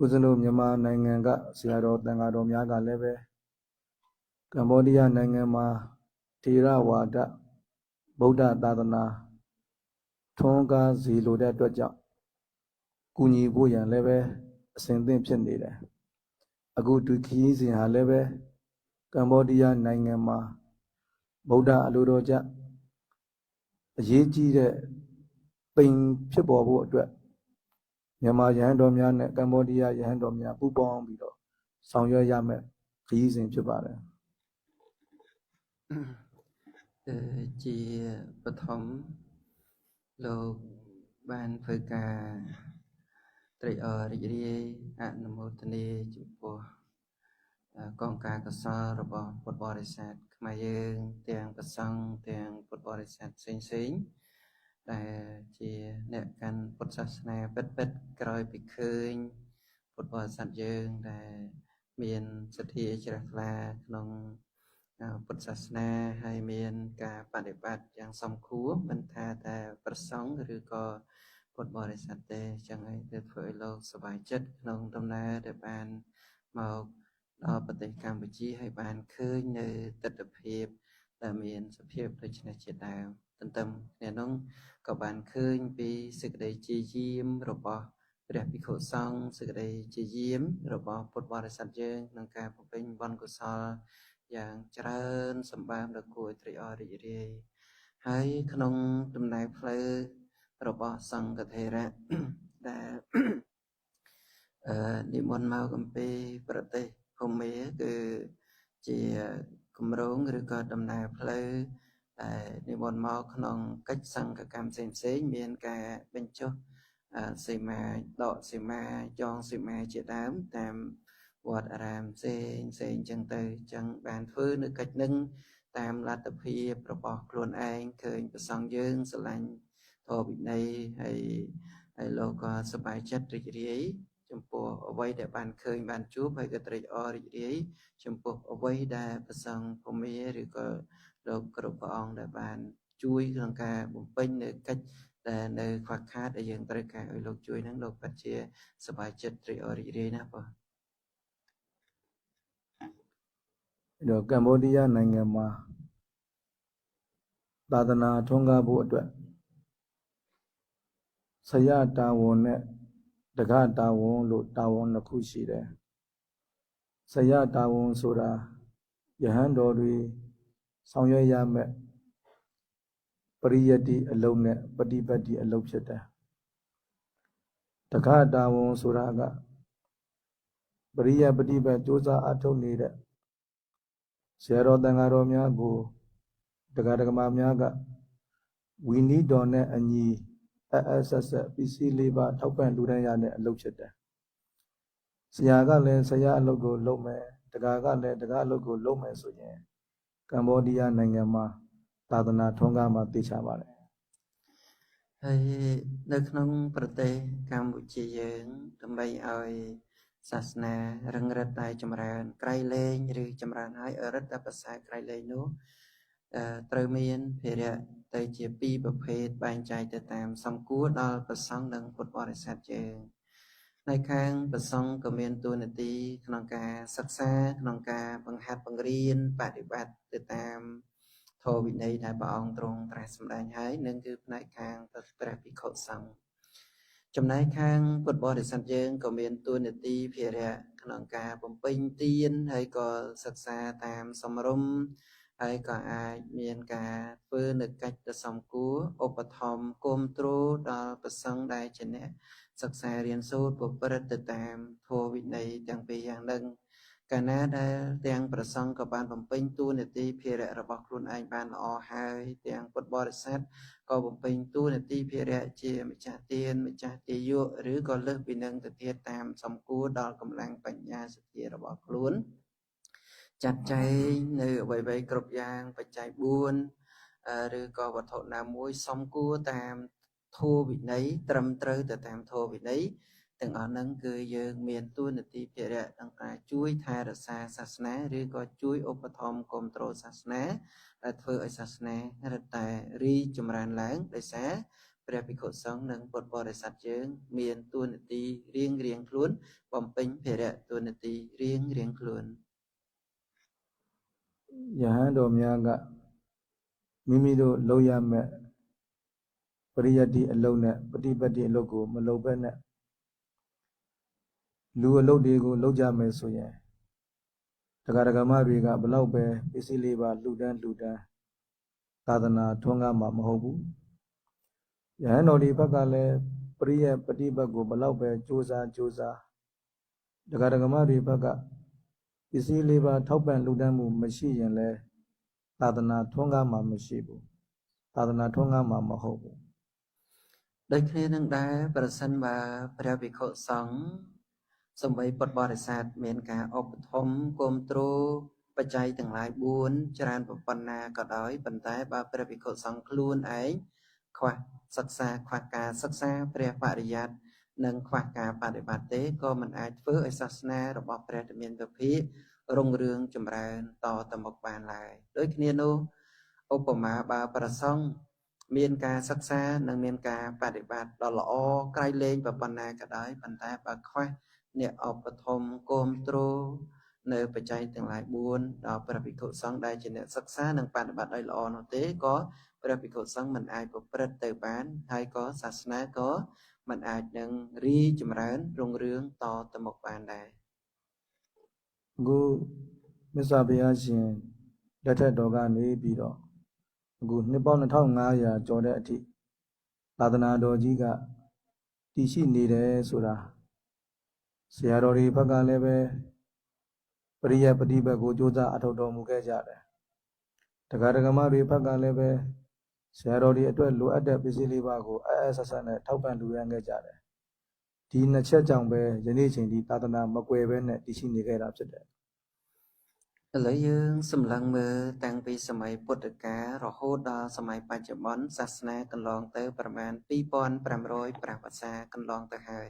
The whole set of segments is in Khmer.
ဦးဇင်းတို့မြန်မာနိုင်ငံကဆရာတော်တန်ဃာတော်များကလည်းပဲကမ္ဘောဒီးယားနိုင်ငံမှာထေရဝါဒဗုဒ္ဓသာသနာထွန်းကားစေလိုတဲ့အတွက်ကြောင့်ကူညီဖို့ရန်လည်းပဲအစဉ်သင့်ဖြစ်နေတယ်အခုဒီခရီးစဉ်ဟာလည်းပဲကမ္ဘောဒီးယားနိုင်ငံမှာဗုဒ္ဓအလိုတော်ကြအရေးကြီးတဲ့ပိန်ဖြစ်ပေါ်ဖို့အတွက်မြန်မာရဟန်းတော်များနဲ့ကမ္ဘောဒီးယားရဟန်းတော်များပူးပေါင်းပြီးတော့ဆောင်ရွက်ရမယ်ခရီးစဉ်ဖြစ်ပါတယ်ជាបឋមលោកបានធ្វើការត្រេកអររីករាយអនុមោទនាចំពោះកងការកុសលរបស់ពុទ្ធបរិស័ទខ្មែរយើងទាំងប្រសង់ទាំងពុទ្ធបរិស័ទផ្សេងៗដែលជាអ្នកកាន់ពុទ្ធសាសនាពិតក្រោយពីឃើញពុទ្ធបរិស័ទយើងដែលមានសទ្ធាជ្រះថ្លាក្នុងពុទ្ធសាសនាហើយមានការបដិបត្តិយ៉ាងសមគួរមិនថាតែប្រសង់ឬក៏ពុទ្ធបរិស័ទទេចឹងហើយទៅធ្វើឲ្យលោកសប្បាយចិត្តក្នុងដំណើរដែលបានមកដល់ប្រទេសកម្ពុជាហើយបានឃើញនៅទស្សនភាពដែលមានសភាពដូចនេះជាដើមទន្ទឹមគ្នានោះក៏បានឃើញពីសេចក្តីជាយាមរបស់ព្រះភិក្ខុសង្ឃសេចក្តីជាយាមរបស់ពុទ្ធបរិស័ទយើងក្នុងការបំពេញបុណ្យកុសលយ៉ាងច្រើនសម្បើមដ៏គួរឲ្យត្រេកអររីករាយហើយក្នុងដំណើរផ្លូវរបស់សង្ឃថេរៈដែលនិមន្តមកអំពីប្រទេសភូមាគឺជាគម្រោងឬក៏ដំណើរផ្លូវដែលនិមន្តមកក្នុងកិច្ចសង្ឃកម្មផ្សេងមានការបញ្ចុះសីមាដកសីមាចងសីមាជាដើមតាមវត្តអារាមផ្សេងចឹងទៅចឹងបានធ្វើនៅកិច្ចនឹងតាមលទ្ធភាពរបស់ខ្លួនឯងឃើញប្រសង់យើងស្រឡាញ់ធម៌វិន័យហើយលោកក៏សប្បាយចិត្តរីករាយចំពោះអ្វីដែលបានឃើញបានជួបហើយក៏ត្រេកអររីករាយចំពោះអ្វីដែលប្រសង់ភូមិឬក៏លោកគ្រប់ព្រះអង្គដែលបានជួយក្នុងការបំពេញនៅកិច្ចដែលនៅខ្វះខាតដែលយើងត្រូវការឲ្យលោកជួយហ្នឹងលោកពិតជាសប្បាយចិត្តត្រេកអររីករាយណាស់បងကမ္ဘောဒီးယားနိုင်ငံမှာသာသနာထွန်းကားဖို့အတွက်ဆရာတာဝန်နဲ့တက္ကတာဝန်လို့တာဝန်နှစ်ခုရှိတယ်ဆရာတာဝန်ဆိုတာယဟန်တော်တွေဆောင်ရွက်ရမယ်ပရိယတ္တိအလုံးနဲ့ပฏิပတ်တိအလုံးဖြစ်တယ်တက္ကတာဝန်ဆိုတာကပရိယပฏิပတ်ကြိုးစားအထုတ်နေတဲ့ဆရာတော်တန်ဃာတော်များကိုတရားဓမ္မများကဝီနီးတော်နဲ့အညီဆက်ပစ္စည်းလေးပါထောက်ပံ့လူတန်းရတဲ့အလုပ်ဖြစ်တယ်ဆရာကလည်းဆရာအလုပ်ကိုလုပ်မယ်တရားကလည်းတရားအလုပ်ကိုလုပ်မယ်ဆိုရင်ကမ္ဘောဒီးယားနိုင်ငံမှာသာသနာထွန်းကားမှာသိချပါတယ်ហើយនៅក្នុងប្រទេសកម្ពុជាយើងដើម្បីឲ្យសាសនារឹងរិតតែចម្រើនក្រៃលែងឬចម្រើនឲ្យរិតតែប្រសើរក្រៃលែងនោះត្រូវមានភារៈទៅជាពីរប្រភេទបែងចែកទៅតាមសំគួរដល់ប្រសង់និងពុទ្ធបរិស័ទយើងនៅខាងប្រសង់ក៏មានតួនាទីក្នុងការសិក្សាក្នុងការបង្ហាត់បង្រៀនបប្រតិបត្តិទៅតាមធម៌វិន័យដែលព្រះអង្គទ្រង់ត្រាស់សម្ដែងហើយនឹងគឺផ្នែកខាងព្រះភិក្ខុសង្ឃចំណែកខាងពុទ្ធបរិស័ទយើងក៏មានតួនាទីភារៈក្នុងការបំពេញទានហើយក៏សិក្សាតាមសំរុំហើយក៏អាចមានការធ្វើនៅកិច្ចដ៏សមគួរឧបត្ថម្ភគាំទ្រដល់ប្រសង់ដែលជាអ្នកសិក្សារៀនសូត្រប្រព្រឹត្តទៅតាមធម៌វិន័យទាំងពីរយ៉ាងនឹងកាលណាដែលទាំងប្រសង់ក៏បានបំពេញតួនាទីភារៈរបស់ខ្លួនឯងបានល្អហើយទាំងពុទ្ធបរិស័ទក៏បំពេញតួនាទីភារៈជាម្ចាស់ទានម្ចាស់ទាយកឬក៏លើសពីនឹងទៅទៀតតាមសំគួរដល់កម្លាំងបញ្ញាសទ្ធារបស់ខ្លួនចាត់ចែងនៅអ្វីៗគ្រប់យ៉ាងបច្ច័យ4ឬក៏វត្ថុណាមួយសំគួរតាមធម៌វិន័យត្រឹមត្រូវទៅតាមធម៌វិន័យទាំងអស់ហ្នឹងគឺយើងមានតួនាទីភារៈក្នុងការជួយថែរក្សាសាសនាឬក៏ជួយឧបត្ថម្ភគាំទ្រសាសនាដែលធ្វើឲ្យសាសនារឹតតែរីចម្រើនឡើងដោយសារ ព្រះភិក្ខុសង្ឃនិងពុទ្ធបរិស័ទយើងមានតួនាទីរៀងខ្លួនបំពេញភារៈតួនាទីរៀងខ្លួន ယဟန်တော်များကမိမိတို့လုပ်ရမယ့်ပရိယတ္တိအလုပ်နဲ့ပฏิပတ်တိအလုပ်ကိုမလုပ်ဘဲနဲ့လူအလုပ်တွေကိုလုပ်ကြမယ်ဆိုရင်တရားဓမ္မတွေကဘလောက်ပဲပစ္စည်းလေးပါလှူဒန်းသာသနာထွန်းကားမှာမဟုတ်ဘူးယဟန်တော်ဒီဘက်ကလည်းပရိယပฏิပတ်ကိုဘလောက်ပဲကြိုးစားတရားဓမ္မတွေဘက်ကပစ္စည်းလေးပါထောက်ပံ့လှူဒန်းမှုမရှိရင်လည်းသာသနာထွန်းကားမှာမရှိဘူးသာသနာထွန်းကားမှာမဟုတ်ဘူး ដូចគ្នានឹងដែរប្រសិនបើព្រះភិក្ខុសង្ឃសម្បីពុទ្ធបរិស័ទមានការឧបត្ថម្ភគាំទ្របច្ច័យទាំងឡាយ4ច្រើនប៉ុណ្ណាក៏ដោយប៉ុន្តែបើព្រះភិក្ខុសង្ឃខ្លួនឯងខ្វះសិក្សាខ្វះការសិក្សាព្រះបរិយ័តនិងខ្វះការបដិបត្តិទេក៏មិនអាចធ្វើឲ្យសាសនារបស់ព្រះតមានវិភាករុងរឿងចម្រើនតទៅមុខបានឡើយដូចគ្នានោះឧបមាបើប្រសង្ឃមានការសិក្សានិងមានការបដិបត្តិដ៏ល្អក្រៃលែងប៉ុណ្ណាក៏ដោយប៉ុន្តែបើខ្វះអ្នកឧបត្ថម្ភគាំទ្រនៅបច្ច័យទាំងឡាយ4ដល់ព្រះភិក្ខុសង្ឃដែលជាអ្នកសិក្សានិងបដិបត្តិឲ្យល្អនោះទេក៏ព្រះភិក្ខុសង្ឃមិនអាចប្រព្រឹត្តទៅបានហើយក៏សាសនាក៏មិនអាចនឹងរីចម្រើនរុងរឿងតទៅមុខបានដែរ အခုမြတ်စွာဘုရားရှင်လက်ထက်တော်ကနေပြီးတော့အခုနှစ်ပေါင်း2500ကျော်တဲ့အထိသာသနာတော်ကြီးကတည်ရှိနေတယ်ဆိုတာဆရာတော်တွေဘက်ကလည်းပဲပရိယပฏิပတ်ကိုကြိုးစားအထောက်တော်မူခဲ့ကြတယ်တရားဓမ္မတွေဘက်ကလည်းပဲဆရာတော်တွေအတွက်လိုအပ်တဲ့ပစ္စည်းလေးပါးကိုဆက်ဆက်နဲ့ထောက်ပံ့လှူဒါန်းခဲ့ကြတယ်ဒီနှစ်ချက်ကြောင့်ပဲယနေ့ချိန်ဒီသာသနာမကွယ်ဘဲနဲ့တည်ရှိနေခဲ့တာဖြစ်တယ် ឥឡូវយើងសម្លឹងមើលតាំងពីសម័យពុទ្ធកាលរហូតដល់សម័យបច្ចុប្បន្នសាសនាកន្លងទៅប្រមាណ2500ព្រះវស្សាកន្លងទៅហើយ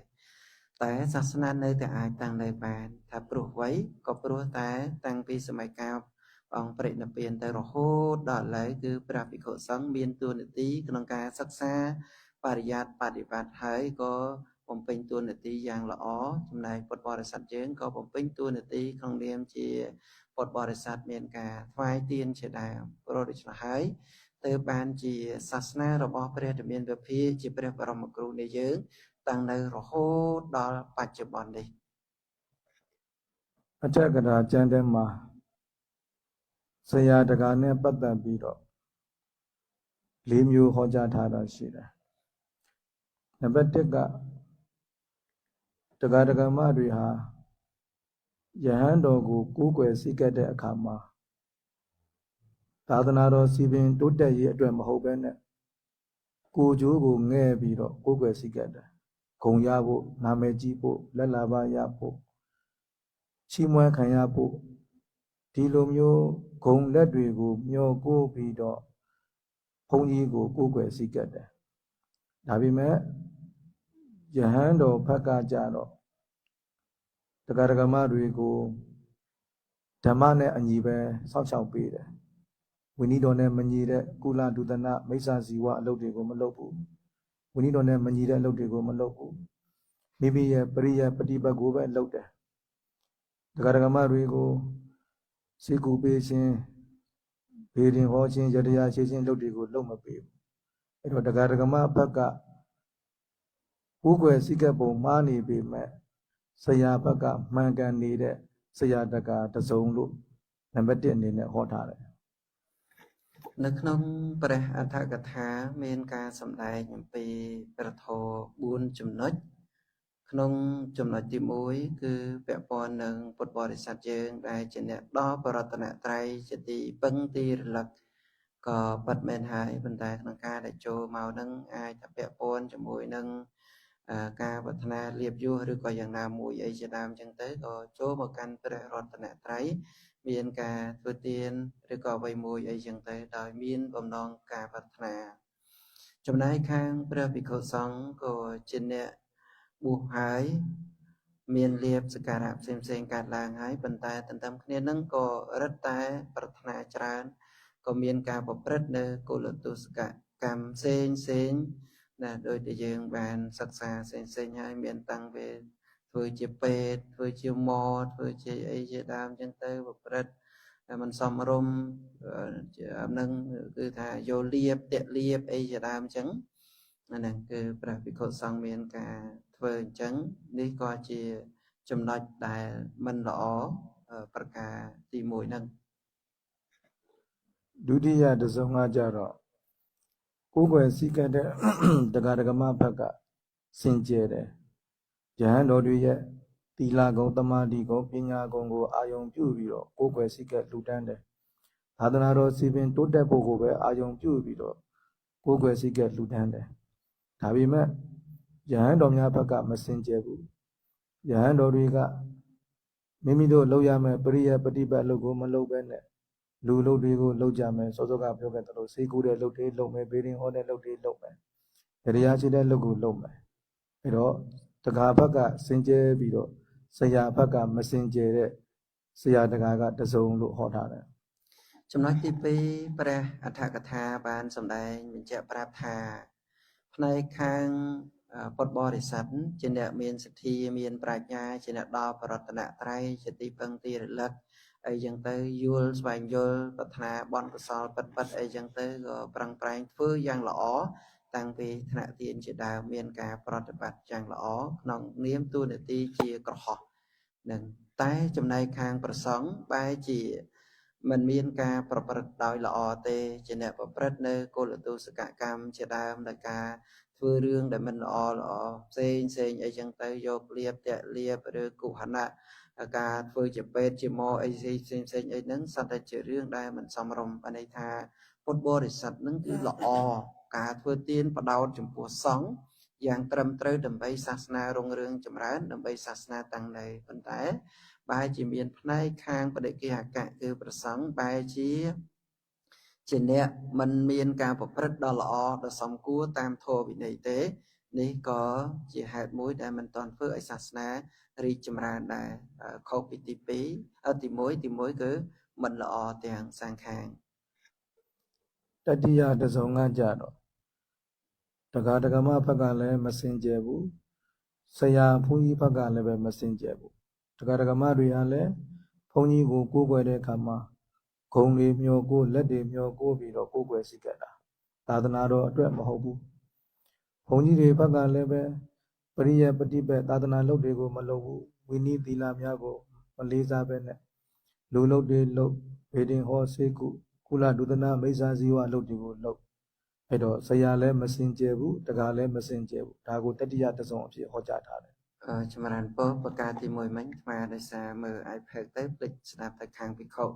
តែសាសនានៅតែអាចតាំងនៅបានថាព្រោះអ្វីក៏ព្រោះតែតាំងពីសម័យកាលអង្គបរិនិព្វានទៅរហូតដល់ឥឡូវគឺព្រះភិក្ខុសង្ឃមានតួនាទីក្នុងការសិក្សាបរិយ័តបដិបត្តិហើយក៏បំពេញតួនាទីយ៉ាងល្អចំណែកពុទ្ធបរិស័ទយើងក៏បំពេញតួនាទីក្នុងនាមជាពុទ្ធបរិស័ទមានការថ្វាយទានជាដើមព្រោះដូច្នេះហើយទើបបានជាសាសនារបស់ព្រះតមានវិភាជាព្រះបរមគ្រូនៃយើងតាំងនៅរហូតដល់បច្ចុប្បន្ននេះ អធិកថាကျမ်းထဲမှာဆရာတကာနဲ့ပတ်သက်ပြီးတော့၄မျိုးဟောကြားထားတာရှိတယ်နံပါတ်1ကတရားဓမ္မတွေဟာယဟန်တော်ကိုကိုးကွယ်စိတ်ကပ်တဲ့အခါမှာသာသနာတော်စီပင်တိုးတက်ရေးအတွက်မဟုတ်ဘဲနဲ့ကိုယ်ကျိုးကိုငဲ့ပြီးတော့ကိုးကွယ်စိတ်ကပ်တယ်ဂုံရဖို့နာမည်ကြီးဖို့လက်လာပါရဖို့ချီးမွမ်းခံရဖို့ဒီလိုမျိုးဂုံလက်တွေကိုမျောကိုးပြီးတော့ဘုန်းကြီးကိုကိုးကွယ်စိတ်ကပ်တယ်ဒါပေမဲ့ယဟန်တော်ဘက်ကကြတော့တရားဓမ္မတွေကိုဓမ္မနဲ့အညီပဲစောင့်ရှောက်ပေးတယ်ဝိနည်းတော်နဲ့မညီတဲ့ကုလဒုသနမိစ္ဆာဇီဝအလုပ်တွေကိုမလုပ်ဘူးဝိနည်းတော်နဲ့မညီတဲ့အလုပ်တွေကိုမလုပ်ဘူးမိမိရဲ့ပရိယပฏิပတ်ကိုပဲလုပ်တယ်တရားဓမ္မတွေကိုစိတ်ကူပေးခြင်းဘေရင်ဟောခြင်းယတရားရှိခြင်းလုပ်တွေကိုလုပ်မပေးဘူးအဲ့တော့တရားဓမ္မဘက်ကကိုးကွယ်စိတ်ကပ်ပုံမှားနေပေမဲ့ဆရာဘက်ကမှန်ကန်နေတဲ့ဆရာတကာတစုံလို့နံပါတ်1အနေနဲ့ဟောထားတယ် នៅក្នុងព្រះអដ្ឋកថាមានការសម្ដែងអំពីព្រះធម៌4ចំណុចក្នុងចំណុចទី1គឺពាក់ព័ន្ធនឹងពុទ្ធបរិស័ទយើងដែលជាអ្នកដល់បរតនត្រ័យជាទីពឹងទីរលឹកក៏ពិតមែនហើយប៉ុន្តែក្នុងការដែលចូលមកនឹងអាចទៅពាក់ព័ន្ធជាមួយនឹងការប្រាថ្នាលៀបយសឬក៏យ៉ាងណាមួយអីជាដើមចឹងទៅក៏ចូលមកកាន់ព្រះរតនត្រ័យមានការធ្វើទានឬក៏អ្វីមួយអីចឹងទៅដោយមានបំណងការប្រាថ្នាចំណែកខាងព្រះភិក្ខុសង្ឃក៏ជាអ្នកបួសហើយមានលៀបសក្ការៈផ្សេងៗកើតឡើងហើយប៉ុន្តែទន្ទឹមគ្នានឹងក៏រឹតតែប្រាថ្នាច្រើនក៏មានការប្រព្រឹត្តនៅគុលទុសកកម្មផ្សេង là đôi để dương bàn sắc xa sen hai miền tăng về vừa chia pet vừa chia mò vừa chia ấy chia đam chân tơ và bật mình xóm rôm nâng cứ thà vô liệp tiện liệp ấy chia đam trắng nè cứ bật bị cột sang miền cả vừa trắng đi coi chia chấm đạch đại mình lõ bật cả tì mũi nâng ဒုတိယတစ်စုံကကြတော့ကိုယ်ွယ်စည်းကတဲ့တရားဓမ္မဘက်ကစင်ကြယ်တယ်ယဟန်တော်တွေရဲ့သီလကုံသမာဓိကုံပညာကုံကိုအာယုံပြုပြီးတော့ကိုယ်ွယ်စည်းကလှူဒန်းတယ်သာသနာတော်စီပင်တိုးတက်ဖို့ကိုပဲအာယုံပြုပြီးတော့ကိုယ်ွယ်စည်းကလှူဒန်းတယ်ဒါပေမဲ့ယဟန်တော်များဘက်ကမစင်ကြယ်ဘူးယဟန်တော်တွေကမိမိတို့လုပ်ရမယ့်ပရိယပฏิပတ်အလုပ်ကိုမလုပ်ဘဲနဲ့လူလုပ်တွေကိုလုပ်ကြမယ်စောစောကပြောခဲ့သလိုစေကူတဲ့လုပ်တွေလုပ်မယ်ဘေးရင်ဟောတဲ့လုပ်တွေလုပ်မယ်တရားရှိတဲ့လုပ်ကိုလုပ်မယ်အဲ့တော့တက္ကဘက်ကစင်ကြယ်ပြီးတော့ဆရာဘက်ကမစင်ကြယ်တဲ့ဆရာတက္ကကတစုံလို့ဟောထားတယ် ចំណុចទី2ព្រះអដ្ឋកថាបានសម្ដែងបញ្ជាក់ប្រាប់ថាផ្នែកខាងពុទ្ធបរិស័ទជាអ្នកមានសទ្ធាមានប្រាជ្ញាជាអ្នកដល់ប្រតនត្រ័យជាទីពឹងទីរលឹកអីចឹងទៅយល់ស្វែងយល់ប្រាថ្នាបន់កុសលពិតអីចឹងទៅក៏ប្រឹងប្រែងធ្វើយ៉ាងល្អតាំងពីថ្នាក់ទានជាដើមមានការប្រតិបត្តិយ៉ាងល្អក្នុងនាមតួនាទីជាក្រហមនឹងតែចំណែកខាងប្រសង់បែរជាមិនមានការប្រព្រឹត្តដោយល្អទេជាអ្នកប្រព្រឹត្តនៅគោលទស្សកកម្មជាដើមដោយការធ្វើរឿងដែលមិនល្អផ្សេងអីចឹងទៅយកលៀបតាក់លៀបឬគុហនៈការធ្វើជាពេទ្យជាម៉អីផ្សេងអីហ្នឹងសត្វតែជារឿងដែលមិនសមរម្យបានន័យថាពុទ្ធបរិស័ទហ្នឹងគឺល្អការធ្វើទានបដោតចំពោះសង្ឃយ៉ាងត្រឹមត្រូវដើម្បីសាសនារុងរឿងចម្រើនដើម្បីសាសនាតាំងនៅប៉ុន្តែបែរជាមានផ្នែកខាងបដិគិអកៈគឺប្រសង្ឃបែរជាអ្នកមិនមានការប្រព្រឹត្តដ៏ល្អដ៏សមគួរតាមធម៌វិន័យទេនេះក៏ជាហេតុមួយដែលមិនទាន់ធ្វើឲ្យសាសនារីកចម្រើនដែរខុសពីទី2ទី1គឺមិនល្អទាំងសងខាងតតិយតစုံကကြတော့တရားဓမ္မဘက်ကလည်းမစင်ကြယ်ဘူးဆရာဘုန်းကြီးဘက်ကလည်းပဲမစင်ကြယ်ဘူးတရားဓမ္မတွေကလည်းဘုန်းကြီးကိုကိုးကွယ်တဲ့အခါမှာဂုံတွေမျောကိုလက်တွေမျောကိုပြီးတော့ကိုးကွယ်စီကတာသာသနာတော်အတွက်မဟုတ်ဘူးဘုန်းကြီးတွေဘက်ကလည်းပဲပရိယပฏิပတ်သာသနာလုပ်တွေကိုမလုပ်ဘူးဝိနည်းသီလများကိုမလေးစားပဲနဲ့လူလုပ်တွေလုပ်ဗေဒင်ဟောစေကုကုလဒုဒနာမိစ္ဆာဇီဝလုပ်တွေကိုလုပ်အဲ့တော့ဆရာလည်းမစင်ကြယ်ဘူးတရားလည်းမစင်ကြယ်ဘူးဒါကိုတတိယတစုံအဖြစ်ហောကြားထားတယ်ចម្រើនពរប្រការទី1មិញស្មាដោយសារមើល iPad ទៅភ្លេចស្ដាប់ទៅខាងភិក្ខុ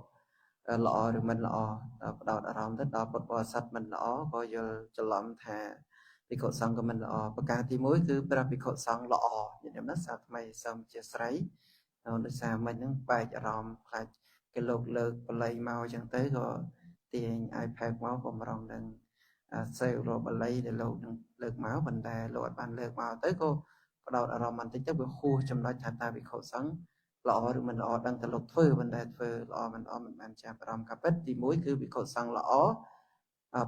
ល្អឬមិនល្អបដោតអារម្មណ៍ទៅដល់ពុទ្ធបរិស័ទមិនល្អក៏យល់ច្រឡំថាភិក្ខុសង្ឃក៏មិនល្អប្រការទី1គឺព្រះភិក្ខុសង្ឃល្អញាតិញោមណាសាថ្មីសូមអធិស្ឋានដោយសារមិញហ្នឹងបែកអារម្មណ៍ខ្លាចគេលើកបល័យមកអញ្ចឹងទៅក៏ទាញ iPad មកបំរុងនឹងសេវរកបល័យដែលលោកនឹងលើកមកប៉ុន្តែលោកអត់បានលើកមកទៅក៏បដោតអារម្មណ៍បន្តិចទៅវាហួសចំណុចថាតើភិក្ខុសង្ឃល្អឬមិនល្អដឹងតែលោកធ្វើប៉ុន្តែធ្វើល្អមិនល្អមិនបានចាប់អារម្មណ៍កាពិតទី1គឺភិក្ខុសង្ឃល្អ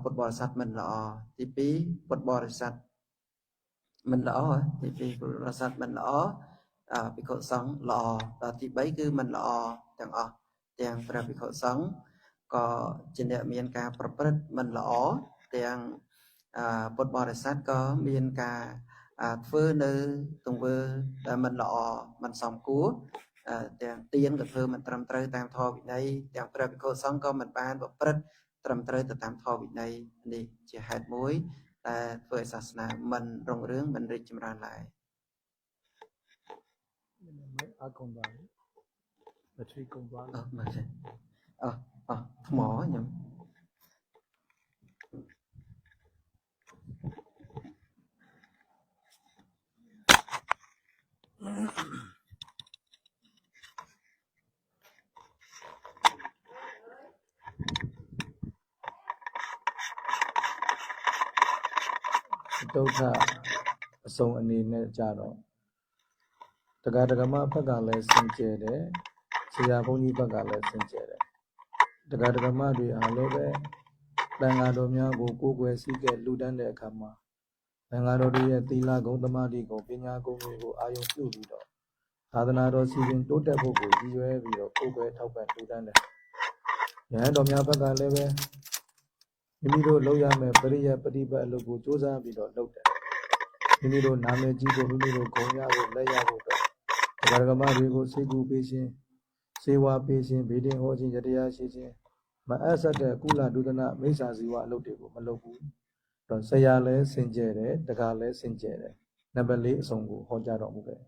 ពុទ្ធបរិស័ទមិនល្អទី2ពុទ្ធបរិស័ទមិនល្អទី2ពុទ្ធបរិស័ទមិនល្អភិក្ខុសង្ឃល្អដល់ទី3គឺមិនល្អទាំងអស់ទាំងព្រះភិក្ខុសង្ឃក៏ជាអ្នកមានការប្រព្រឹត្តមិនល្អទាំងពុទ្ធបរិស័ទក៏មានការធ្វើនៅទង្វើដែលមិនល្អមិនសមគួរទាំងទានក៏ធ្វើមិនត្រឹមត្រូវតាមធម៌វិន័យទាំងព្រះភិក្ខុសង្ឃក៏មិនបានប្រព្រឹត្តត្រឹមត្រូវទៅតាមធម៌វិន័យនេះជាហេតុមួយតែធ្វើឲ្យសាសនាមិនរុងរឿងមិនរីកចម្រើនឡើយអរគុណបាទបាត់រីគុំបាទបាទថ្មខ្ញុំဒုက္ခအစုံအနေနဲ့ကြတော့တရားဓမ္မဘက်ကလည်းစင်ကြယ်တယ်ဆရာဘုန်းကြီးဘက်ကလည်းစင်ကြယ်တယ်တရားဓမ္မတွေအားလည်းပဲတန်ဃာတော်များကိုကိုးကွယ်စည်းကဲလှူဒန်းတဲ့အခါမှာ သံဃာတော်တွေရဲ့သီလဂုဏ်သမာဓိဂုဏ်ပညာဂုဏ်တွေကိုအာရုံပြုပြီးတော့သာသနာတော်စီစဉ်တိုးတက်ဖို့ကိုရည်ရွယ်ပြီးတော့ကိုယ်ွယ်ထောက်ပံ့ထူထမ်းတယ်။ယဟန်တော်များဘက်ကလည်းပဲမိမိတို့လုပ်ရမယ့်ပရိယပฏิပတ်အလုပ်ကိုစ조사ပြီးတော့လုပ်တယ်။မိမိတို့နာမည်ကြီးဖို့မိမိတို့ဂုဏ်ရဖို့လက်ရဖို့တော့တရားဓမ္မတွေကိုစိတ်ကူပေးခြင်းစေဝါပေးခြင်းဗေဒင်ဟောခြင်းတရားရှိခြင်းမအပ်ဆက်တဲ့ကုလဒုဒနာမိစ္ဆာဇီဝအလုပ်တွေကိုမလုပ်ဘူး။တော့ဆရာလည်းစင်ကြယ်တယ်တကားလည်းစင်ကြယ်တယ်။နံပါတ်၄အဆုံးကိုဟောကြားတော်မူခဲ့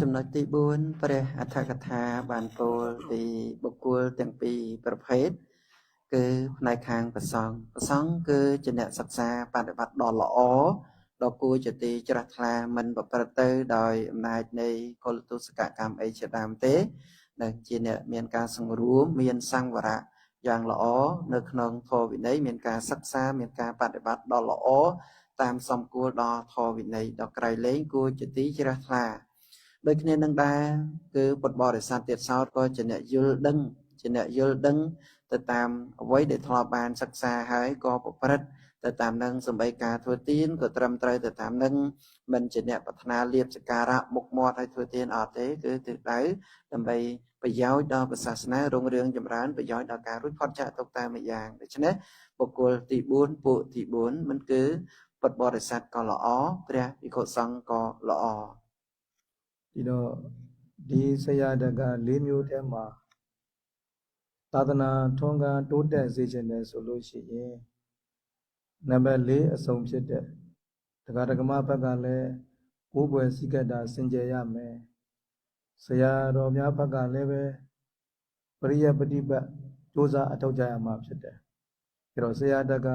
ចំណុចទី4ព្រះអដ្ឋកថាបានពោលពីបុគ្គលទាំងពីរប្រភេទគឺផ្នែកខាងប្រសង់គឺជាអ្នកសិក្សាបប្រតិបត្តិដ៏ល្អដ៏គួរជាទីជ្រះថ្លាមិនប្រព្រឹត្តទៅដោយអំណាចនៃកុលទុសកកម្មអីជាដើមទេដែលជាអ្នកមានការសង្រួមមានសង្វរៈយ៉ាងល្អនៅក្នុងធម៌វិន័យមានការសិក្សាមានការបប្រតិបត្តិដ៏ល្អតាមសមគួរដល់ធម៌វិន័យដ៏ក្រៃលែងគួរជាទីជ្រះថ្លាដូចគ្នានឹងដែរគឺពុទ្ធបរិស័ទទៀតសោតក៏ជាអ្នកយល់ដឹងទៅតាមអ្វីដែលធ្លាប់បានសិក្សាហើយក៏ប្រព្រឹត្តទៅតាមនឹងសម្បីការធ្វើទានក៏ត្រឹមត្រូវទៅតាមនឹងមិនជាអ្នកប្រាថ្នាលៀបសក្ការៈមុខមាត់ឲ្យធ្វើទានអត់ទេគឺទិសដៅដើម្បីប្រយោជន៍ដល់សាសនារុងរឿងចម្រើនប្រយោជន៍ដល់ការរួចផុតចាកទុក្ខតែមួយយ៉ាងដូច្នេះបុគ្គលទី4ពួកទី4មិនគឺពុទ្ធបរិស័ទក៏ល្អព្រះភិក្ខុសង្ឃក៏ល្អ ဒီတော့ဒီဆရာတက၄မျိုးထဲမှာသာသနာထွန်းကားတိုးတက်စေခြင်းနဲ့ဆိုလို့ရှိရင်နံပါတ်၄အဆုံးဖြစ်တဲ့တရားဓမ္မဘက်ကလည်းကိုယ်ွယ်စည်းကပ်တာစင်ကြယ်ရမယ်ဆရာတော်များဘက်ကလည်းပဲပရိယပฏิပတ်စ조사အထောက်ကြရမှာဖြစ်တယ်အဲတော့ဆရာတက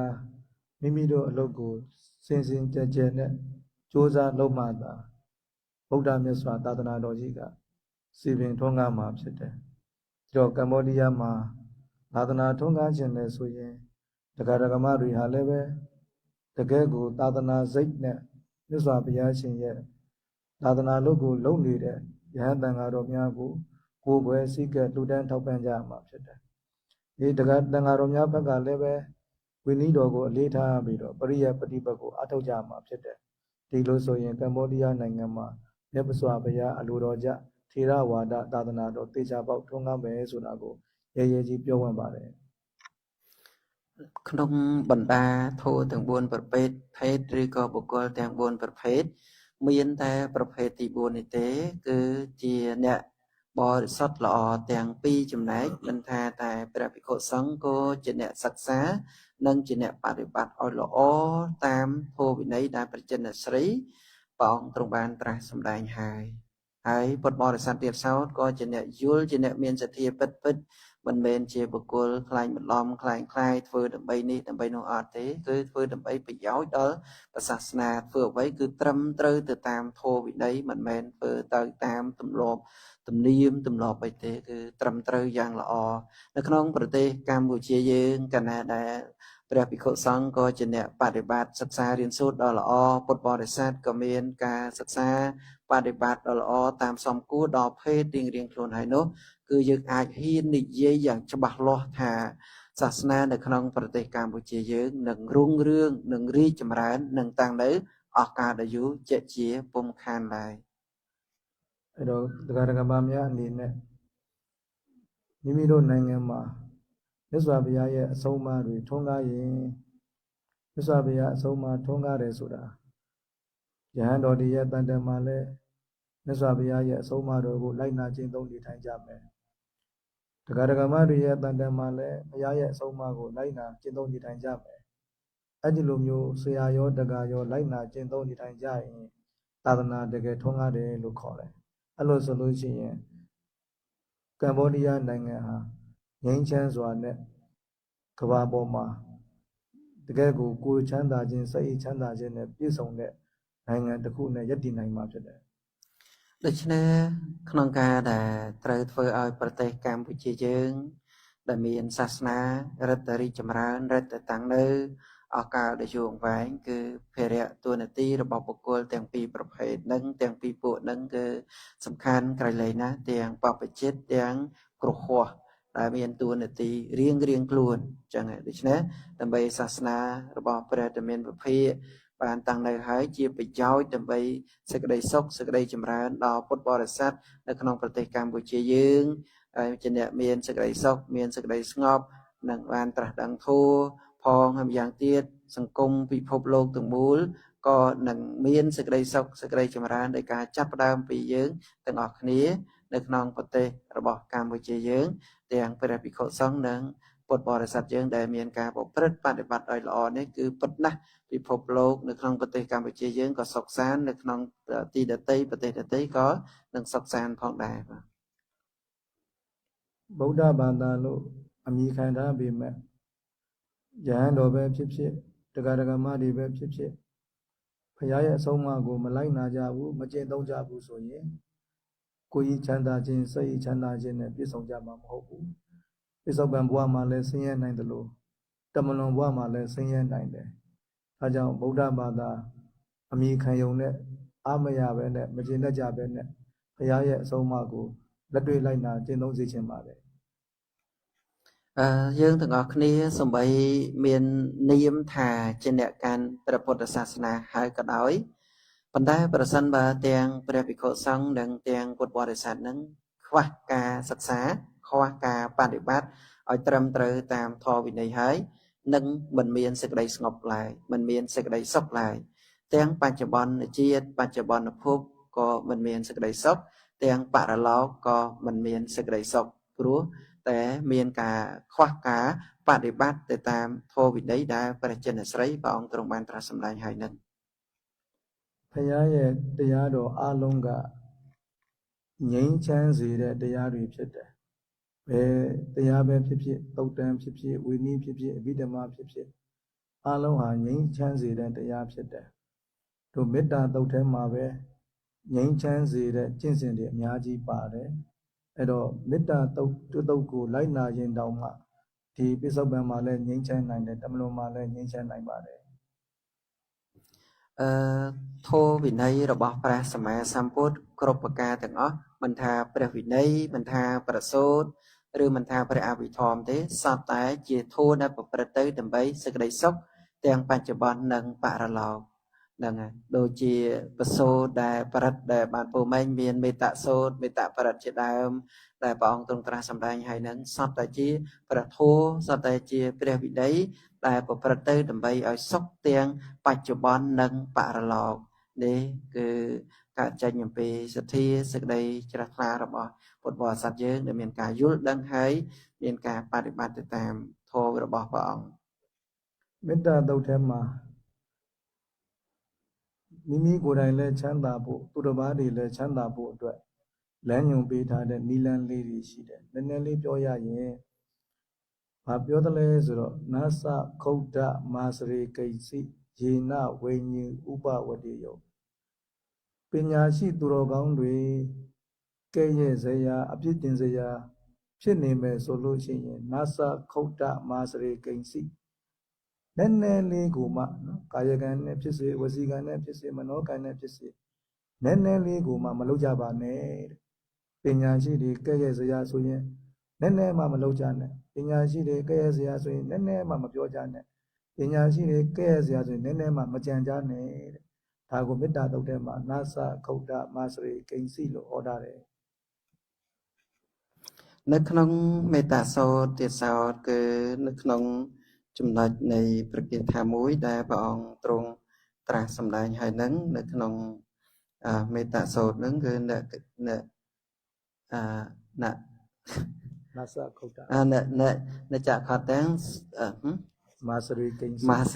မိမိတို့အလုပ်ကိုစင်ကြယ်ကြယ်နဲ့စ조사လုပ်မှသာဗုဒ္ဓမြတ်စွာသာသနာတော်ကြီးကစီပင်ထွန်းကားမှာဖြစ်တယ်။ဒီတော့ကမ္ဘောဒီးယားမှာသာသနာထွန်းကားခြင်းနဲ့ဆိုရင်တရားဓမ္မတွေဟာလည်းပဲတကယ်ကိုသာသနာစိတ်နဲ့မြတ်စွာဘုရားရှင်ရဲ့သာသနာလုပ်ကိုလုပ်နေတဲ့ယဟန်တန်ဃာတော်များကိုကိုယ်ွယ်စည်းကပ်လှူဒန်းထောက်ပံ့ကြမှာဖြစ်တယ်။ဒီတရားတန်ဃာတော်များဘက်ကလည်းပဲဝိနည်းတော်ကိုအလေးထားပြီးတော့ပရိယပฏิပတ်ကိုအထောက်ကြမှာဖြစ်တယ်။ဒီလိုဆိုရင်ကမ္ဘောဒီးယားနိုင်ငံမှာမြတ်စွာဘုရားအလိုတော်ကြထေရဝါဒသာသနာတော်တေချာပေါက်ထွန်းကားမယ်ဆိုတာကိုရဲကြီးပြောဝံ့ပါတယ် ក្នុងបណ្ដាធម៌ទាំង4ប្រភេទភេទឬក៏បុគ្គលទាំង4ប្រភេទមានតែប្រភេទទី4នេះទេគឺជាអ្នកបរិសុទ្ធល្អទាំងពីរចំណែកមិនថាតែព្រះភិក្ខុសង្ឃក៏ជាអ្នកសិក្សានិងជាអ្នកបប្រតិបត្តិឲ្យល្អតាមធម៌វិន័យដែលព្រះចិនស្រីព្រះអង្គទ្រង់បានត្រាស់សម្ដែងហើយពុទ្ធបរិស័ទទៀតសោតក៏ជាអ្នកយល់ជាអ្នកមានសទ្ធាពិតមិនមែនជាបុគ្គលខ្លាញ់បន្លំខ្លាយធ្វើដើម្បីនេះដើម្បីនោះអត់ទេគឺធ្វើដើម្បីប្រយោជន៍ដល់សាសនាធ្វើអ្វីគឺត្រឹមត្រូវទៅតាមធម៌វិន័យមិនមែនធ្វើទៅតាមទម្លាប់ទំនៀមទម្លាប់អីទេគឺត្រឹមត្រូវយ៉ាងល្អនៅក្នុងប្រទេសកម្ពុជាយើងកាលណាដែលព្រះភិក្ខុសង្ឃក៏ជាអ្នកបដិបត្តិសិក្សារៀនសូត្រដ៏ល្អពុទ្ធបរិស័ទក៏មានការសិក្សាបដិបត្តិដ៏ល្អតាមសមគួរដល់ភេទរៀងខ្លួនហើយនោះគឺយើងអាចហ៊ាននិយាយយ៉ាងច្បាស់លាស់ថាសាសនានៅក្នុងប្រទេសកម្ពុជាយើងនឹងរុងរឿងនឹងរីកចម្រើននឹងតាំងនៅអស់កាលដ៏យូរជាជាពុំខានឡើយအဲ့တော့တရားဓမ္မများအနေနဲ့မိမိတို့နိုင်ငံမှာမြတ်စွာဘုရားရဲ့အဆုံးအမတွေထွန်းကားရင်မြတ်စွာဘုရားအဆုံးအမထွန်းကားတယ်ဆိုတာယဟန်တော်တွေရဲ့တန်တမှာလဲမြတ်စွာဘုရားရဲ့အဆုံးအမတော်ကိုလိုက်နာကျင့်သုံးနေထိုင်ကြမယ်တရားဓမ္မတွေရဲ့တန်တမှာလဲဘုရားရဲ့အဆုံးအမကိုလိုက်နာကျင့်သုံးနေထိုင်ကြမယ်အဲ့ဒီလိုမျိုးဆရာရောတရားရောလိုက်နာကျင့်သုံးနေထိုင်ကြရင်သာသနာတကယ်ထွန်းကားတယ်လို့ခေါ်တယ်အဲ့လိုဆိုလို့ရှိရင်ကမ္ဘောဒီးယားနိုင်ငံဟာငြိမ်းချမ်းစွာနဲ့ကမ္ဘာပေါ်မှာတကယ်ကိုချမ်းသာခြင်းစိတ်ချမ်းသာခြင်းနဲ့ပြည့်စုံတဲ့နိုင်ငံတစ်ခုနဲ့ယက်တည်နိုင်မှာဖြစ်တယ်ដូច្នេះក្នុងការដែលត្រូវធ្វើឲ្យប្រទេសកម្ពុជាយើងដែលមានសាសនារឹតតែរីកចម្រើនរឹតតែតាំងនៅឱកាសដ៏យូរអង្វែងគឺភារៈតួនាទីរបស់បុគ្គលទាំងពីរប្រភេទនឹងទាំងពីរពួកនឹងគឺសំខាន់ក្រៃលែងណាស់ទាំងបព្វជិតទាំងគ្រោះហោះដែលមានតួនាទីរៀងខ្លួនចឹងហើយដូច្នេះដើម្បីសាសនារបស់ព្រះតមានពភា បានតាំងនៅហើយជាប្រយោជន៍ដើម្បីសេចក្តីសុខសេចក្តីចម្រើនដល់ពុទ្ធបរិស័ទនៅក្នុងប្រទេសកម្ពុជាយើងហើយជាអ្នកមានសេចក្តីសុខមានសេចក្តីស្ងប់និងបានត្រាស់ដឹងធម៌ផងហើយម្យ៉ាងទៀតសង្គមពិភពលោកទាំងមូលក៏នឹងមានសេចក្តីសុខសេចក្តីចម្រើនដោយការចាប់ផ្ដើមពីយើងទាំងអស់គ្នានៅក្នុងប្រទេសរបស់កម្ពុជាយើងទាំងព្រះភិក្ខុសង្ឃនិងពុទ្ធបរិស័ទយើងដែលមានការប្រព្រឹត្តបដិបត្តិដោយល្អនេះគឺពិតណាស់ពិភពលោកនៅក្នុងប្រទេសកម្ពុជាយើងក៏សុខសាន្តនៅក្នុងទីដទៃប្រទេសដទៃក៏នឹងសុខសាន្តផងដែរបាទ ဗုဒ္ဓဘာသာလို့အမိခံထားပေမဲ့ယဟန်တော်ပဲဖြစ်ဖြစ်တရားဓမ္မတွေပဲဖြစ်ဖြစ်ဘုရားရဲ့အဆုံးအမကိုမလိုက်နာကြဘူးမကျင့်သုံးကြဘူးဆိုရင်ကိုယ်ကြီးချမ်းသာခြင်းစိတ်ချမ်းသာခြင်းနဲ့ပြည့်စုံကြမှာမဟုတ်ဘူးပြစ္ဆုတ်ပံဘဝမှာလည်းဆင်းရဲနိုင်တယ်လို့တမလွန်ဘဝမှာလည်းဆင်းရဲနိုင်တယ်ဒါကြောင့်ဗုဒ္ဓဘာသာအမိခံယုံနဲ့အာမရပဲနဲ့မကျင့်တတ်ကြပဲနဲ့ဘုရားရဲ့အဆုံးအမကိုလက်တွေ့လိုက်နာကျင့်သုံးစေခြင်းပါတယ်យើងទាំងអស់គ្នាសំបីមាននាមថាជាអ្នកកាន់ព្រះពុទ្ធសាសនាហើយក៏ដោយប៉ុន្តែប្រសិនបើទាំងព្រះភិក្ខុសង្ឃនិងទាំងពុទ្ធបរិស័ទនឹងខ្វះការសិក្សាខ្វះការបដិបត្តិឲ្យត្រឹមត្រូវតាមធម៌វិន័យហើយនឹងមិនមានសេចក្តីស្ងប់ឡើយមិនមានសេចក្តីសុខឡើយទាំងបច្ចុប្បន្នជាតិបច្ចុប្បន្នភពក៏មិនមានសេចក្តីសុខទាំងបរលោកក៏មិនមានសេចក្តីសុខព្រោះតែមានការខ្វះការបដិបត្តិទៅតាមធម៌វិន័យដែលព្រះចិនស្រីព្រះអង្គទ្រង់បានត្រាស់សម្ដែងហើយនឹងဘုရားရဲ့တရားတော်အလုံးကငြိမ်းချမ်းစေတဲ့တရားတွေဖြစ်တယ်ဘယ်တရားပဲဖြစ်ဖြစ်သုတ်တန်ဖြစ်ဖြစ်ဝိနည်းဖြစ်ဖြစ်အဘိဓမ္မာဖြစ်ဖြစ်အလုံးဟာငြိမ်းချမ်းစေတဲ့တရားဖြစ်တယ်တို့မေတ္တာသုတ်ထဲမှာပဲငြိမ်းချမ်းစေတဲ့ကျင့်စဉ်တွေအများကြီးပါတယ်အဲ့တော့မေတ္တာသုတ်ကိုလိုက်နာရင်တောင်မှဒီပိဿုပံမှာလည်းငြိမ်းချမ်းနိုင်တယ်တမလွန်မှာလည်းငြိမ်းချမ်းနိုင်ပါတယ်ធម៌វិន័យរបស់ព្រះសម្មាសម្ពុទ្ធគ្រប់ប្រការទាំងអស់មិនថាព្រះវិន័យមិនថាប្រសូតឬមិនថាព្រះអភិធម្មទេសត្វតែជាធម៌ដែលប្រព្រឹត្តទៅដើម្បីសេចក្តីសុខទាំងបច្ចុប្បន្ននិងបរលោកហ្នឹងហើយដូចជាប្រសូតដែលបរិទ្ធដែលបានពោលមិញមានមេត្តសូតមេត្តបរិទ្ធជាដើមដែលព្រះអង្គទ្រង់ត្រាស់សម្ដែងហើយហ្នឹងសត្វតែជាព្រះធម៌សត្វតែជាព្រះវិន័យដែលប្រព្រឹត្តទៅដើម្បីឲ្យសុខទាំងបច្ចុប្បន្ននិងបរលោកនេះគឺកើតចេញអំពីសទ្ធាសេចក្តីជ្រះថ្លារបស់ពុទ្ធបរិស័ទយើងដែលមានការយល់ដឹងហើយមានការបដិបត្តិទៅតាមធម៌របស់ព្រះអង្គមេត្តាသုတ်ထဲမှာမိမိကိုယ်တိုင်လည်းချမ်းသာဖို့သူတစ်ပါးတွေလည်းချမ်းသာဖို့အတွက်လမ်းညွှန်ပေးထားတဲ့နိလန်းလေးတွေရှိတယ်နည်းနည်းလေးပြောရရင်ဘာပြောသလဲဆိုတော့နသခုဒ္ဒမာစရိကိစီယေနဝိညဥပဝတိယောပညာရှိသူတော်ကောင်းတွေကဲ့ရဲ့စရာအပြစ်တင်စရာဖြစ်နေမယ်ဆိုလို့ရှိရင်နသခုဒ္ဒမာစရိကိစီနည်းနည်းလေးကိုမှနော်ကာယကံနဲ့ဖြစ်စေဝစီကံနဲ့ဖြစ်စေမနောကံနဲ့ဖြစ်စေနည်းနည်းလေးကိုမှမလုပ်ကြပါနဲ့ပညာရှိတွေကဲ့ရဲ့စရာဆိုရင်နည်းနည်းမှမလုပ်ကြနဲ့ပညာရှိတွေကဲ့ရဲ့စရာဆိုရင်နည်းနည်းမှမပြောကြနဲ့ပညာရှိတွေကဲ့ရဲ့စရာဆိုရင်နည်းနည်းမှမကြံကြနဲ့တဲ့ဒါကိုမေတ္တာတုတ်ထဲမှာနသခုဒ္ဒမာစရိကိဉ္စီလို့ဟောထားတယ်នៅក្នុងមេត្តាសូត្រទៀតសោតគឺនៅក្នុងចំណុចនៃប្រកាសថាមួយដែលព្រះអង្គទ្រង់ត្រាស់សម្ដែងហើយនឹងនៅក្នុងមេត្តាសូត្រនឹងគឺនសខុតនចខទាំងមាសរិកិဉ္សមាស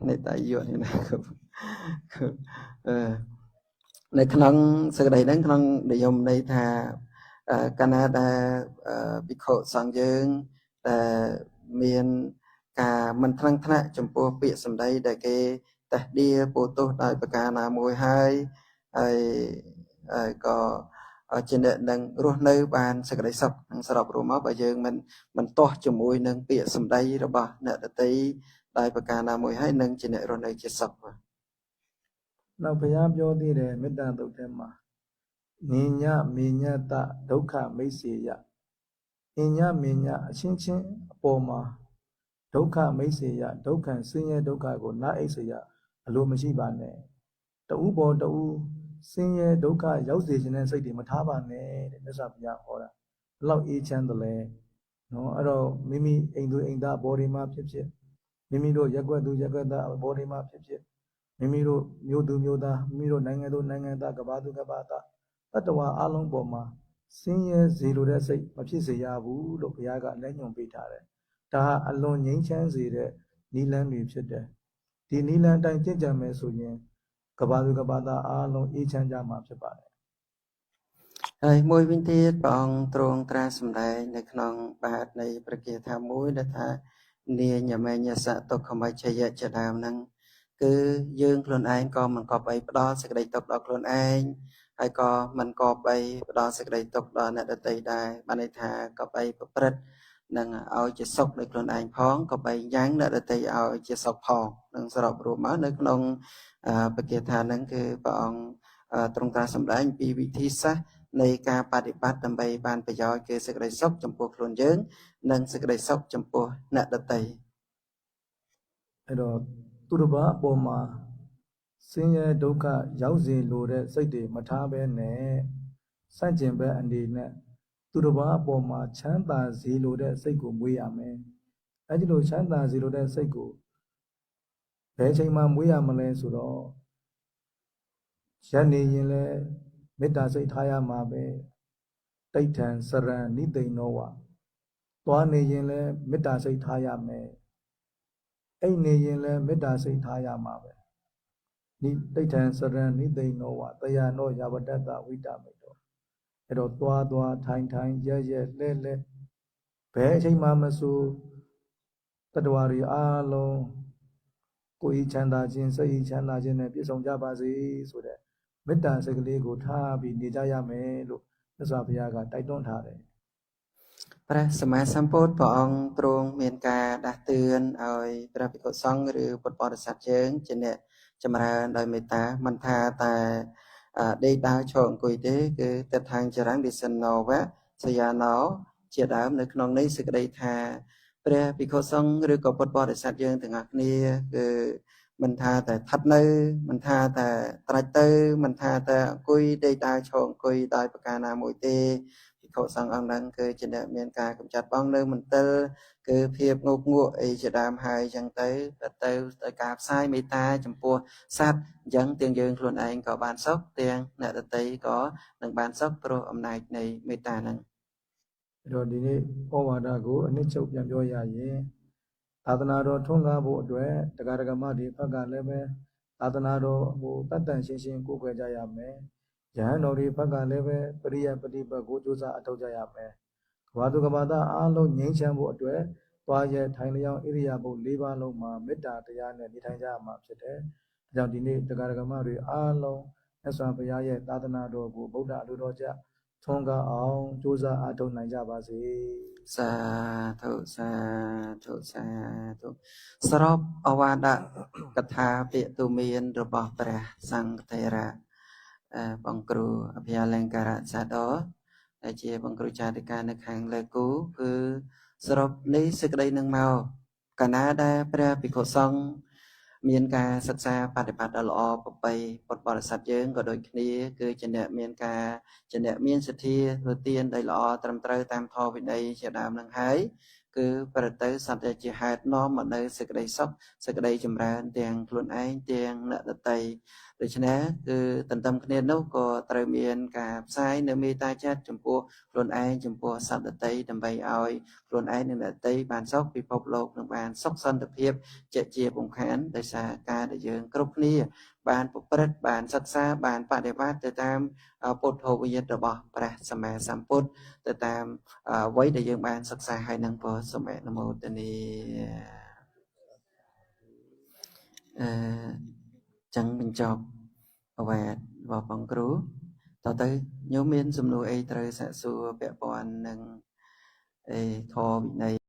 នៃតាយុនេះណានៅក្នុងសេចក្តីហ្នឹងក្នុងនិយមន័យថាកាលណាដែលភិក្ខុសង្ឃយើងដែលមានការមិនថ្លឹងថ្នាក់ចំពោះពាក្យសម្ដីដែលគេតេះដៀពោលទោសដោយប្រការណាមួយហើយក៏ជាអ្នកនឹងរស់នៅបានសេចក្តីសុខនឹងសរុបរួមមកបើយើងមិនទាស់ជាមួយនឹងពាក្យសម្ដីរបស់អ្នកដទៃដោយប្រការណាមួយហើយនឹងជាអ្នករស់នៅជាសុខបាទနောက်ဘုရားပြောသေးတယ်မေတ္တာတုတ်ထဲမှာနိညမေညတဒုက္ခမိတ်စေယနိညမေညအချင်းချင်းအပေါ်မှာ ဒုက္ခမိတ်စေယဒုက္ခံဆင်းရဲဒုက္ခကိုနာအိတ်စေယအလိုမရှိပါနဲ့တူပေါ်တူဆင်းရဲဒုက္ခရောက်စေခြင်းတဲ့စိတ်တွေမထားပါနဲ့တဲ့မြတ်စွာဘုရားဟောတာဘလောက်အေးချမ်းတယ်လဲနော်အဲ့တော့မိမိအိမ်သူအိမ်သားဘော်ဒီမှာဖြစ်ဖြစ်မိမိတို့ရက်ွက်သူရက်ွက်သားဘော်ဒီမှာဖြစ်ဖြစ်မိမိတို့မြို့သူမြို့သားမိမိတို့နိုင်ငံသူနိုင်ငံသားကဘာသူကဘာသားတတ္တဝါအလုံးပေါ်မှာဆင်းရဲစေလိုတဲ့စိတ်မဖြစ်စေရဘူးလို့ဘုရားကလက်ညွှန်ပေးထားတယ်ဒါဟာအလွန်ငြိမ်းချမ်းစေတဲ့နိလန်းတွေဖြစ်တယ်ဒီနိလန်းအတိုင်းကျင့်ကြံမယ်ဆိုရင်ကဘာသူကဘာသားအလုံးအေးချမ်းကြမှာဖြစ်ပါတယ်ហើយមួយវិញទៀតព្រះអង្គទ្រង់ត្រាស់សម្ដែងនៅក្នុងបាតនៃព្រះគាថាមួយដែលថានាញមេញ្ញសៈទុក្ខមច្ឆយៈជាដើមហ្នឹងគឺយើងខ្លួនឯងក៏មិនក៏បីផ្ដល់សេចក្តីទុក្ខដល់ខ្លួនឯងហើយក៏មិនក៏បីផ្ដល់សេចក្តីទុក្ខដល់អ្នកដទៃដែរបានន័យថាក៏បីប្រព្រឹត្តនឹងឲ្យជាសុខដោយខ្លួនឯងផងក៏បីយ៉ាងអ្នកដទៃឲ្យជាសុខផងនឹងសរុបរួមមកនៅក្នុងព្រះគាថាហ្នឹងគឺព្រះអង្គទ្រង់ត្រាស់សម្ដែងពីវិធីសាស្ត្រនៃការបដិបត្តិដើម្បីបានប្រយោជន៍គឺសេចក្តីសុខចំពោះខ្លួនយើងនិងសេចក្តីសុខចំពោះអ្នកដទៃအဲ့တော့သူတစ်ပါးအပေါ်မှာဆင်းရဲဒုက္ခရောက်စေလိုတဲ့စိတ်တွေမထားဘဲနဲ့စန့်ကျင်ဘက်အနေနဲ့သူတစ်ပါးအပေါ်မှာချမ်းသာစေလိုတဲ့စိတ်ကိုမွေးရမယ်အဲ့ဒီလိုချမ်းသာစေလိုတဲ့စိတ်ကိုဘယ်ချိန်မှမွေးရမလဲဆိုတော့ရက်နေရင်လည်းမေတ္တာစိတ်ထားရမှာပဲတိဋ္ဌံစရံနိသိဏောဝသွားနေရင်လည်းမေတ္တာစိတ်ထားရမယ်အိတ်နေရင်လည်းမေတ္တာစိတ်ထားရမှာပဲနိတိဋ္ဌံစရံနိသိဏောဝတယနောယဝတ္တဝိတမိတောအဲ့တော့သွားထိုင်ရက်လဲဘယ်အချိန်မှမဆိုတတ္တဝါတွေအားလုံးကိုယ်ဤချမ်းသာခြင်းစိတ်ဤချမ်းသာခြင်းနဲ့ပြည့်စုံကြပါစေဆိုတဲ့မေတ္တာစိတ်ကလေးကိုထားပြီးနေကြရမယ်လို့မြတ်စွာဘုရားကတိုက်တွန်းထားတယ်ព្រះសម្មាសម្ពុទ្ធព្រះអង្គទ្រង់មានការដាស់តឿនឲ្យព្រះភិក្ខុសង្ឃឬពុទ្ធបរិស័ទយើងជាអ្នកចម្រើនដោយមេត្តាមិនថាតែដេកដើរឈរអង្គុយទេគឺតថាងចរង្គវិសិណោវៈសយាណោជាដើមនៅក្នុងនេះសេចក្តីថាព្រះភិក្ខុសង្ឃឬក៏ពុទ្ធបរិស័ទយើងទាំងអស់គ្នាគឺមិនថាតែស្ថិតនៅមិនថាតែត្រាច់ទៅមិនថាតែអង្គុយដេកដើរឈរអង្គុយដោយប្រការណាមួយទេភិក្ខុសង្ឃអង្គហ្នឹងគឺជាអ្នកមានការកម្ចាត់បងនៅមន្ទិលគឺភាពងប់ងក់អីជាដើមហើយអញ្ចឹងទៅការផ្សាយមេត្តាចំពោះសត្វអញ្ចឹងទាំងយើងខ្លួនឯងក៏បានសុខទាំងអ្នកដទៃក៏នឹងបានសុខព្រោះអំណាចនៃមេត្តាហ្នឹងအဲ့တော့ဒီနေ့ဩဝါဒကိုအနှစ်ချုပ်ပြန်ပြောရရင်သာသနာတော်ထွန်းကားဖို့အတွက်တရားဓမ္မတွေဘက်ကလည်းပဲသာသနာတော်ကိုတတ်တန်ရှင်းရှင်းကိုးကွယ်ကြရမယ်။ယဟန်တော်တွေဘက်ကလည်းပဲပရိယပฏิပတ်ကိုကြိုးစားအထောက်ကြရမယ်။ကဘာသူကဘာသားအားလုံးငြိမ်းချမ်းဖို့အတွက်သွားရထိုင်လျောင်းဣရိယာပုတ်၄ပါးလုံးမှာမေတ္တာတရားနဲ့နေထိုင်ကြရမှာဖြစ်တယ်။ဒါကြောင့်ဒီနေ့တရားဓမ္မတွေအားလုံးမြတ်စွာဘုရားရဲ့သာသနာတော်ကိုဗုဒ္ဓအလိုတော်ကြထွန်းကားအောင်ကြိုးစားအားထုတ်နိုင်ကြပါစေសាធុសរុបអវាដកថាពាក្យទូមានរបស់ព្រះសង្ឃថេរៈបង្គ្រូអភិយាលង្ការៈសាទរដែលជាបង្គ្រូចាតិកានៅខាងលើគូគឺសរុបនេះសេចក្តីនឹងមកកាលណាដែលព្រះភិក្ខុសង្ឃមានការសិក្សាបប្រតិបត្តិដ៏ល្អប្រពៃពុទ្ធបរិស័ទយើងក៏ដូចគ្នាគឺជាអ្នកមានសទ្ធាធ្វើទានដែលល្អត្រឹមត្រូវតាមធម៌វិន័យជាដើមនឹងហើយគឺប្រទៅសត្វតែជាហេតុនាំមកនៅសេចក្តីសុខសេចក្តីចម្រើនទាំងខ្លួនឯងទាំងអ្នកដទៃដូច្នេះគឺទន្ទឹមគ្នានោះក៏ត្រូវមានការផ្សាយនៅមេត្តាចិត្តចំពោះខ្លួនឯងចំពោះសត្វដទៃដើម្បីឲ្យខ្លួនឯងនិងអ្នកដទៃបានសុខពិភពលោកនឹងបានសុខសន្តិភាពជាពំខានដោយសារការដែលយើងគ្រប់គ្នាបានប្រព្រឹត្តបានសិក្សាបានបដិបត្តិទៅតាមពុទ្ធោវិយត្តរបស់ព្រះសម្មាសម្ពុទ្ធទៅតាមអ្វីដែលយើងបានសិក្សាហើយនឹងពោសមនមោទនីចឹងបញ្ចប់អវ៉ាតរបស់បងគ្រូតទៅញោមមានសំណួរអីត្រូវសាកសួរពាក់ព័ន្ធនឹងធម៌វិន័យ